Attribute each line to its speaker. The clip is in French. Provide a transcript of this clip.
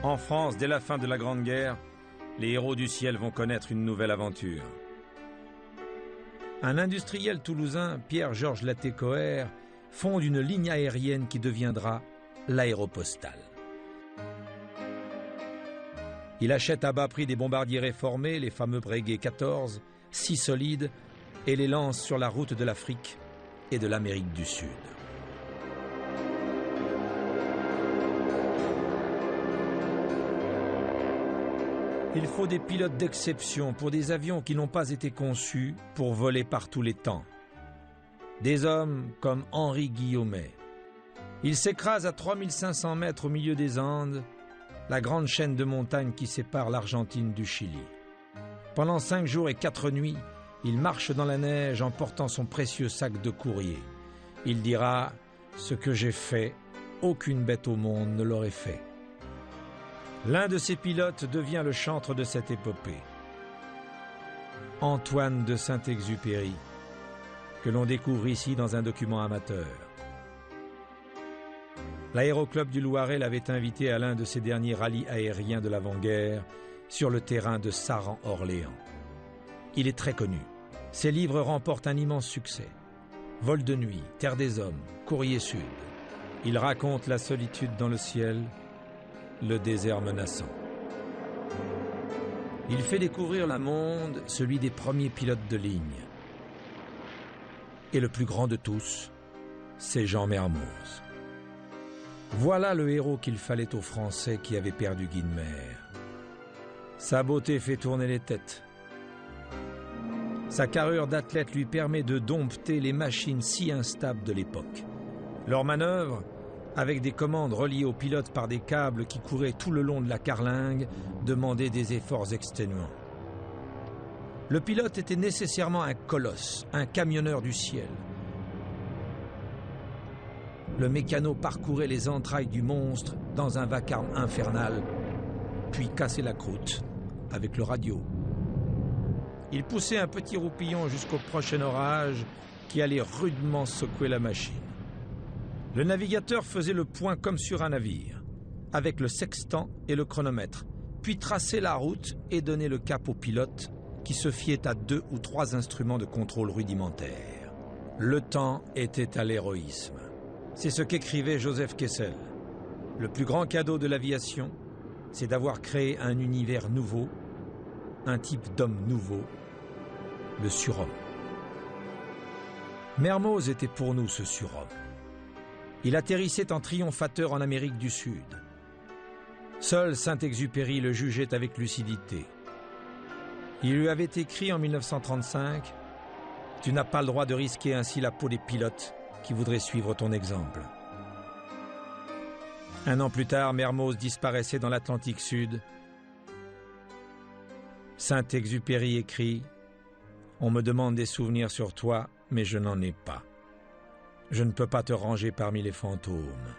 Speaker 1: En France, dès la fin de la Grande Guerre, les héros du ciel vont connaître une nouvelle aventure. Un industriel toulousain, Pierre-Georges Latécoère, fonde une ligne aérienne qui deviendra l'Aéropostale. Il achète à bas prix des bombardiers réformés, les fameux Breguet 14, si solides, et les lance sur la route de l'Afrique et de l'Amérique du Sud. Il faut des pilotes d'exception pour des avions qui n'ont pas été conçus pour voler par tous les temps. Des hommes comme Henri Guillaumet. Il s'écrase à 3500 mètres au milieu des Andes, la grande chaîne de montagnes qui sépare l'Argentine du Chili. Pendant 5 jours et 4 nuits, il marche dans la neige en portant son précieux sac de courrier. Il dira « Ce que j'ai fait, aucune bête au monde ne l'aurait fait ». L'un de ses pilotes devient le chantre de cette épopée. Antoine de Saint-Exupéry, que l'on découvre ici dans un document amateur. L'Aéroclub du Loiret l'avait invité à l'un de ses derniers rallyes aériens de l'avant-guerre sur le terrain de Saran-Orléans. Il est très connu. Ses livres remportent un immense succès. Vol de nuit, Terre des hommes, Courrier sud. Il raconte la solitude dans le ciel, le désert menaçant. Il fait découvrir le monde, celui des premiers pilotes de ligne. Et le plus grand de tous, c'est Jean Mermoz. Voilà le héros qu'il fallait aux Français qui avaient perdu Guynemer. Sa beauté fait tourner les têtes. Sa carrure d'athlète lui permet de dompter les machines si instables de l'époque. Leurs manœuvres, avec des commandes reliées aux pilotes par des câbles qui couraient tout le long de la carlingue, demandaient des efforts exténuants. Le pilote était nécessairement un colosse, un camionneur du ciel. Le mécano parcourait les entrailles du monstre dans un vacarme infernal, puis cassait la croûte avec le radio. Il poussait un petit roupillon jusqu'au prochain orage qui allait rudement secouer la machine. Le navigateur faisait le point comme sur un navire, avec le sextant et le chronomètre, puis traçait la route et donnait le cap au pilote qui se fiait à 2 ou 3 instruments de contrôle rudimentaires. Le temps était à l'héroïsme. C'est ce qu'écrivait Joseph Kessel. Le plus grand cadeau de l'aviation, c'est d'avoir créé un univers nouveau, un type d'homme nouveau, le surhomme. Mermoz était pour nous ce surhomme. Il atterrissait en triomphateur en Amérique du Sud. Seul Saint-Exupéry le jugeait avec lucidité. Il lui avait écrit en 1935 « Tu n'as pas le droit de risquer ainsi la peau des pilotes qui voudraient suivre ton exemple. » Un an plus tard, Mermoz disparaissait dans l'Atlantique Sud. Saint-Exupéry écrit « On me demande des souvenirs sur toi, mais je n'en ai pas. Je ne peux pas te ranger parmi les fantômes.